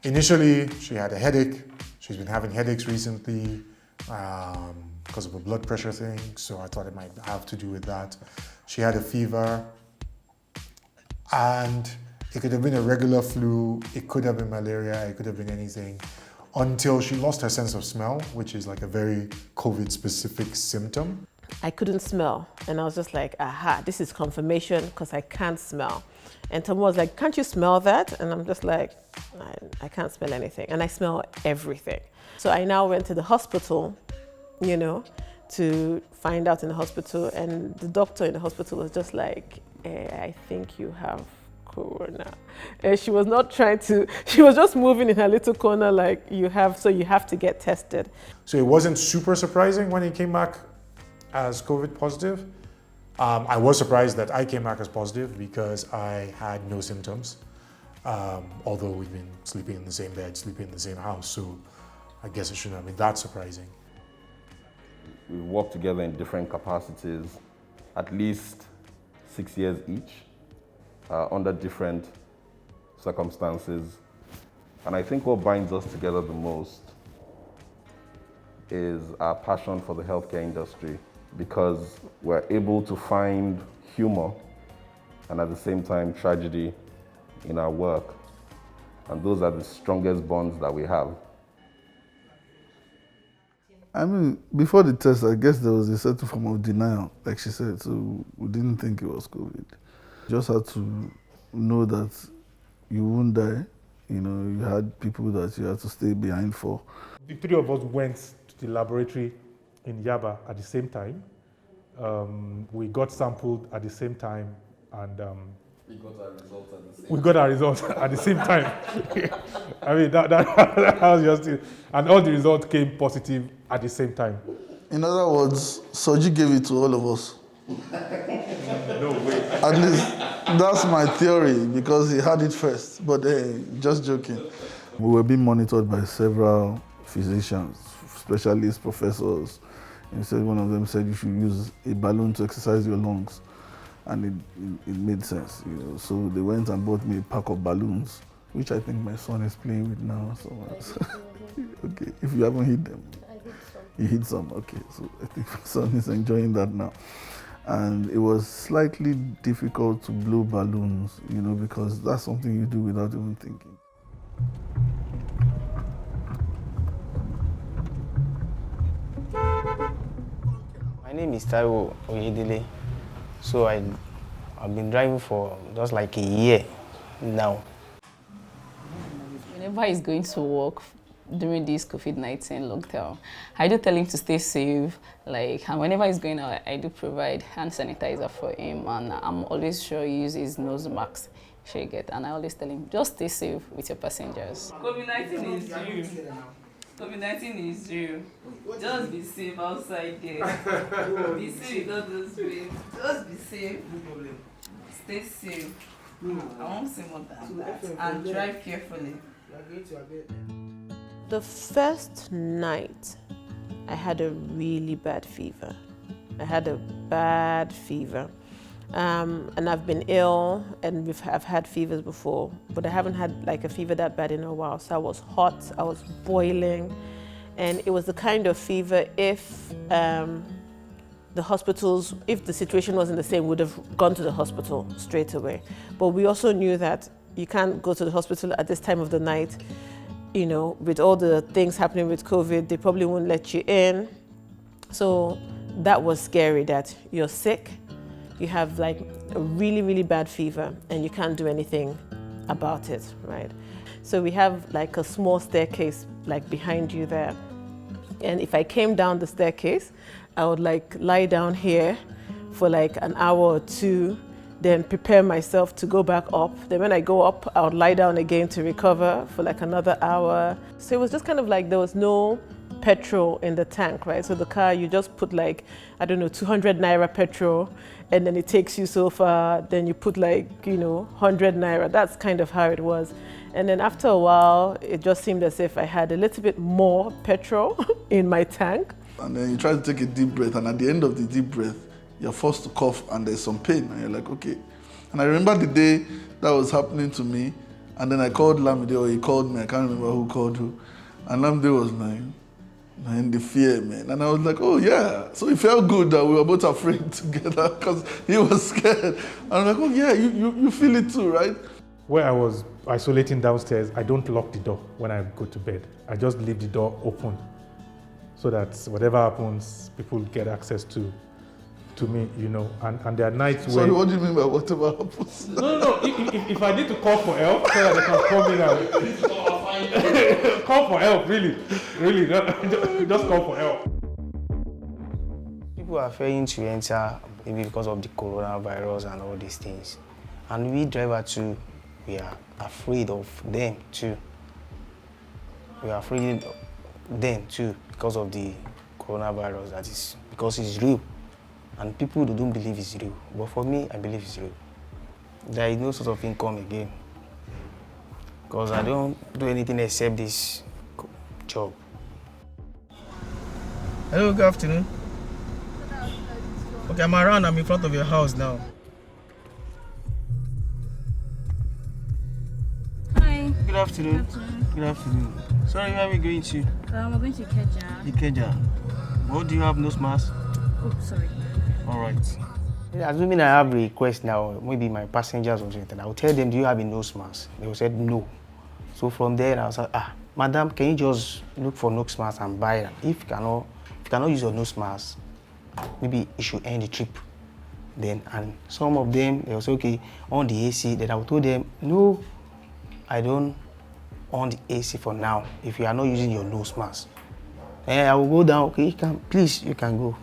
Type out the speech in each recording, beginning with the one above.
Initially, she had a headache. She's been having headaches recently because of a blood pressure thing, so I thought it might have to do with that. She had a fever, and it could have been a regular flu, it could have been malaria, it could have been anything, until she lost her sense of smell, which is like a very COVID-specific symptom. I couldn't smell, and I was just like, aha, this is confirmation because I can't smell. And Tom was like, can't you smell that? And I'm just like, I can't smell anything, and I smell everything. So I now went to the hospital, you know, to find out in the hospital, and the doctor in the hospital was just like, I think you have corona. And she was not trying to, she was just moving in her little corner like, you have to get tested. So it wasn't super surprising when he came back as COVID positive. I was surprised that I came back as positive because I had no symptoms, although we've been sleeping in the same bed, sleeping in the same house, so I guess it shouldn't have been that surprising. We worked together in different capacities, at least 6 years each, under different circumstances. And I think what binds us together the most is our passion for the healthcare industry, because we're able to find humor and at the same time tragedy in our work. And those are the strongest bonds that we have. I mean, before the test, I guess there was a certain form of denial, like she said, so we didn't think it was COVID. Just had to know that you won't die. You know, you had people that you had to stay behind for. The three of us went to the laboratory in Yaba at the same time. We got sampled at the same time, and We got our results at the same we got our results at the same time. I mean, that was just it. And all the results came positive at the same time. In other words, Soji gave it to all of us. No way. At least that's my theory, because he had it first. But just joking. We were being monitored by several physicians, specialists, professors. And one of them said you should use a balloon to exercise your lungs. And it made sense, you know. So they went and bought me a pack of balloons, which I think my son is playing with now. So okay, if you haven't hit them. I hit some. You hit some, okay. So I think my son is enjoying that now. And it was slightly difficult to blow balloons, you know, because that's something you do without even thinking. My name is Taiwo. So I've been driving for just like a year now. Whenever he's going to work during this COVID-19 lockdown, I do tell him to stay safe. And whenever he's going out, I do provide hand sanitizer for him, and I'm always sure he uses nose masks. And I always tell him, just stay safe with your passengers. COVID-19 is real. COVID-19 is real. Just be safe outside there. Be safe with all those ways. Just be safe. Stay safe. I won't say more than that. And drive carefully. The first night, I had a really bad fever. And I've been ill, and I've had fevers before, but I haven't had like a fever that bad in a while. So I was hot, I was boiling, and it was the kind of fever if the hospitals, if the situation wasn't the same, would have gone to the hospital straight away. But we also knew that you can't go to the hospital at this time of the night, you know, with all the things happening with COVID, they probably won't let you in. So that was scary, that you're sick, you have like a really, really bad fever, and you can't do anything about it, right? So we have like a small staircase like behind you there. And if I came down the staircase, I would like lie down here for like an hour or two, then prepare myself to go back up. Then when I go up, I would lie down again to recover for like another hour. So it was just kind of like there was no petrol in the tank, right? So the car, you just put like, I don't know, 200 Naira petrol, and then it takes you so far, then you put like, you know, 100 Naira. That's kind of how it was. And then after a while, it just seemed as if I had a little bit more petrol in my tank. And then you try to take a deep breath, and at the end of the deep breath, you're forced to cough, and there's some pain, and you're like, okay. And I remember the day that was happening to me, And then I called Lamide, or he called me, I can't remember who called who. And Lamide was like, in the fear, man. And I was like, oh yeah. So it felt good that we were both afraid together because he was scared. And I'm like, oh yeah, you feel it too, right? Where I was isolating downstairs, I don't lock the door when I go to bed. I just leave the door open so that whatever happens, people get access to me, you know. And there are nights where... Sorry, what do you mean by whatever happens? No. If I need to call for help, so that they can call me now. Call for help, really, just call for help. People are failing to enter maybe because of the coronavirus and all these things. And we drivers too, we are afraid of them too. We are afraid of them too because of the coronavirus, that is, because it's real. And people who don't believe it's real. But for me, I believe it's real. There is no sort of income again. Because I don't do anything except this job. Hello, good afternoon. Okay, I'm around. I'm in front of your house now. Hi. Good afternoon. Good afternoon. Good afternoon. Sorry, where are we going to? I'm going to Ikeja. Ikeja. What do you have nose mask? Oh, sorry. All right. Assuming I have a request now, maybe my passengers or something, I will tell them, do you have a nose mask? They will say no. So from there, I was like, madam, can you just look for nose mask and buy it? If you cannot use your nose mask, maybe you should end the trip. Then, and some of them, they will say, okay, on the AC. Then I will tell them, no, I don't on the AC for now. If you are not using your nose mask, and I will go down. Okay, you can go.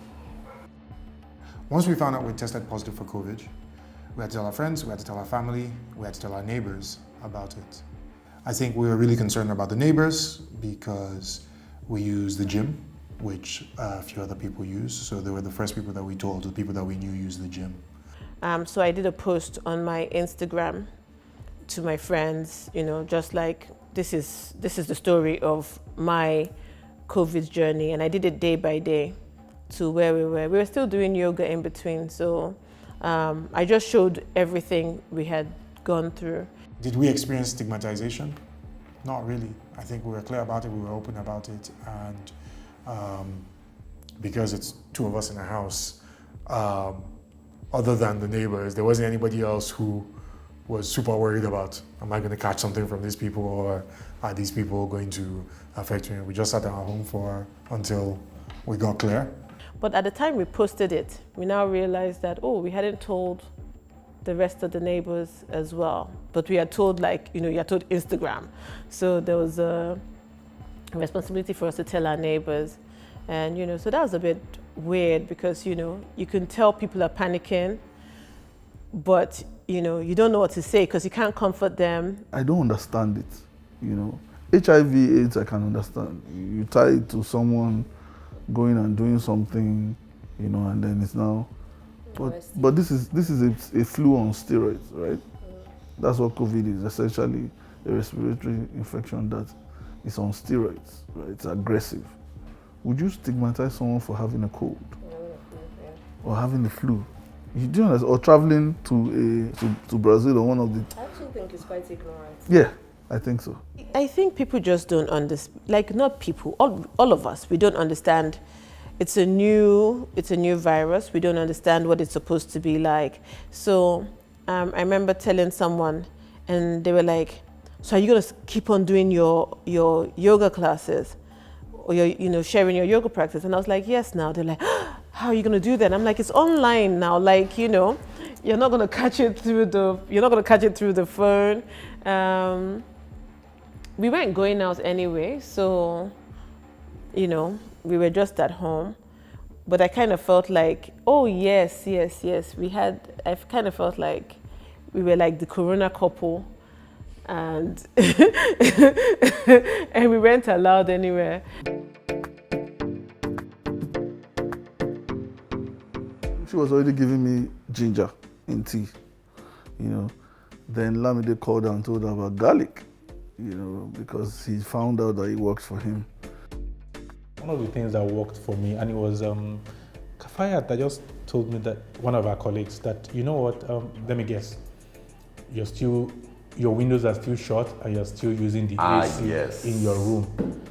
Once we found out we tested positive for COVID, we had to tell our friends, we had to tell our family, we had to tell our neighbors about it. I think we were really concerned about the neighbors because we use the gym, which a few other people use. So they were the first people that we told, the people that we knew use the gym. So I did a post on my Instagram to my friends, you know, just like this is the story of my COVID journey, and I did it day by day to where we were. We were still doing yoga in between, so I just showed everything we had gone through. Did we experience stigmatization? Not really. I think we were clear about it, we were open about it, and because it's two of us in a house, other than the neighbors, there wasn't anybody else who was super worried about, am I going to catch something from these people, or are these people going to affect me? We just sat at our home until we got clear. But at the time we posted it, we now realized that, we hadn't told the rest of the neighbors as well. But we had told, you had told Instagram. So there was a responsibility for us to tell our neighbors. And, so that was a bit weird because, you can tell people are panicking, but, you don't know what to say because you can't comfort them. I don't understand it, HIV/AIDS, I can understand. You tie it to someone going and doing something, and then it's now. But this is a flu on steroids, right? That's what COVID is, essentially a respiratory infection that is on steroids, right? It's aggressive. Would you stigmatize someone for having a cold or having the flu? You do understand, or traveling to Brazil or one of the. I actually think it's quite ignorant. Yeah, I think so. I think people just don't understand. Not people, all of us. We don't understand. It's a new virus. We don't understand what it's supposed to be like. So I remember telling someone, and they were like, "So are you gonna keep on doing your yoga classes, or your sharing your yoga practice?" And I was like, "Yes." Now they're like, "How are you gonna do that?" And I'm like, "It's online now. You're not gonna catch it through the phone." We weren't going out anyway, so we were just at home. But I kind of felt like, oh yes, I kind of felt like we were like the Corona couple, and and we weren't allowed anywhere. She was already giving me ginger in tea, Then Lamide called her and told her about garlic, because he found out that it works for him. One of the things that worked for me, and it was Kafayat that just told me, that one of our colleagues, that, let me guess, you're still your windows are still shut and you're still using the AC yes. in your room?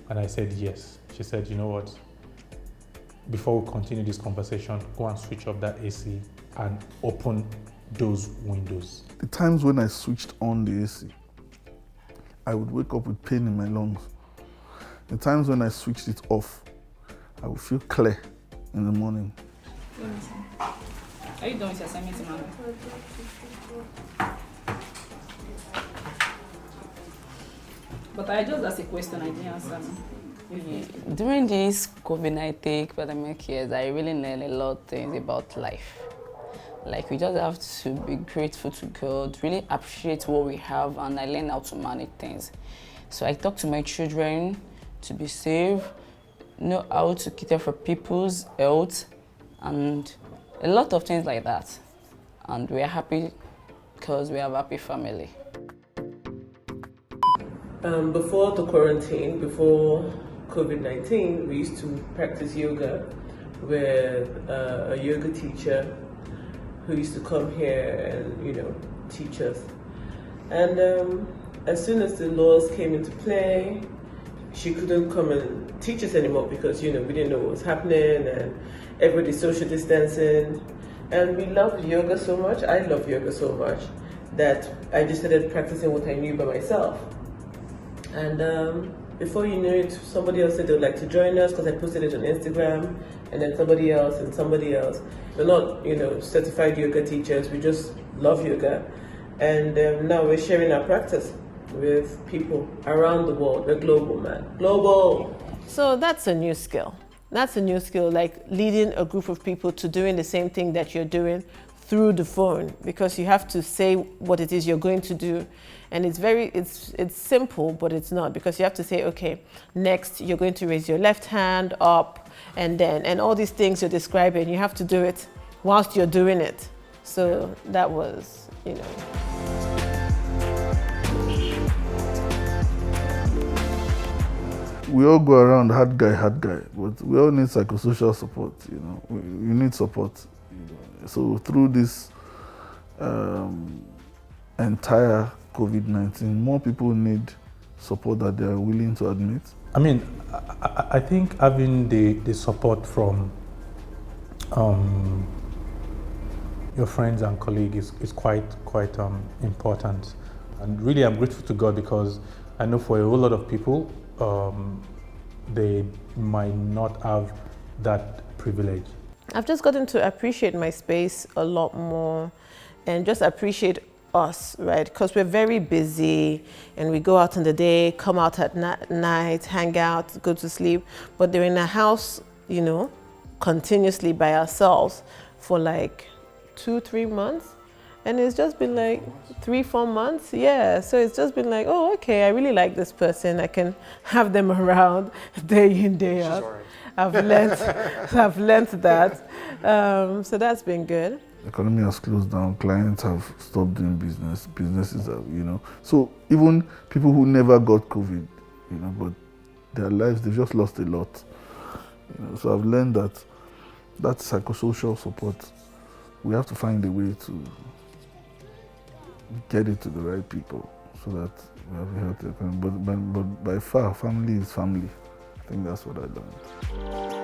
And I said, yes. She said, you know what? Before we continue this conversation, go and switch off that AC and open those windows. The times when I switched on the AC, I would wake up with pain in my lungs. The times when I switched it off, I would feel clear in the morning. Are you done with your assignment, Emmanuel? But I just asked a question, I didn't answer. During this COVID-19 pandemic years, I really learned a lot of things about life. Like, we just have to be grateful to God, really appreciate what we have, and I learned how to manage things. So I talk to my children to be safe, know how to cater for people's health, and a lot of things like that. And we are happy because we have a happy family. Before the quarantine, before COVID-19, we used to practice yoga with a yoga teacher who used to come here and, teach us. And as soon as the laws came into play, she couldn't come and teach us anymore because, we didn't know what was happening and everybody's social distancing. And we loved yoga so much, I love yoga so much, that I just started practicing what I knew by myself. And before you knew it, somebody else said they would like to join us because I posted it on Instagram, and then somebody else and somebody else. We're not, certified yoga teachers, we just love yoga. And now we're sharing our practice with people around the world. We're global, man. Global! So that's a new skill. That's a new skill, like leading a group of people to doing the same thing that you're doing through the phone, because you have to say what it is you're going to do. And it's simple, but it's not, because you have to say, okay, next you're going to raise your left hand up, and all these things you're describing, you have to do it whilst you're doing it. So that was, We all go around hard guy, but we all need psychosocial support, We need support. So through this entire COVID-19, more people need support that they are willing to admit. I mean, I think having the support from your friends and colleagues is quite important. And really, I'm grateful to God, because I know for a whole lot of people, they might not have that privilege. I've just gotten to appreciate my space a lot more, and just appreciate us, right? Because we're very busy and we go out in the day, come out at night, hang out, go to sleep, but they're in a house, continuously by ourselves for like 2-3 months. And it's just been like 3-4 months. Yeah, so it's just been like, oh, okay, I really like this person. I can have them around day in, day out. I've learned that. So that's been good. The economy has closed down, clients have stopped doing business, businesses have, So even people who never got COVID, but their lives, they've just lost a lot. So I've learned that psychosocial support, we have to find a way to get it to the right people so that we have a healthy economy. But by far, family is family. I think that's what I learned.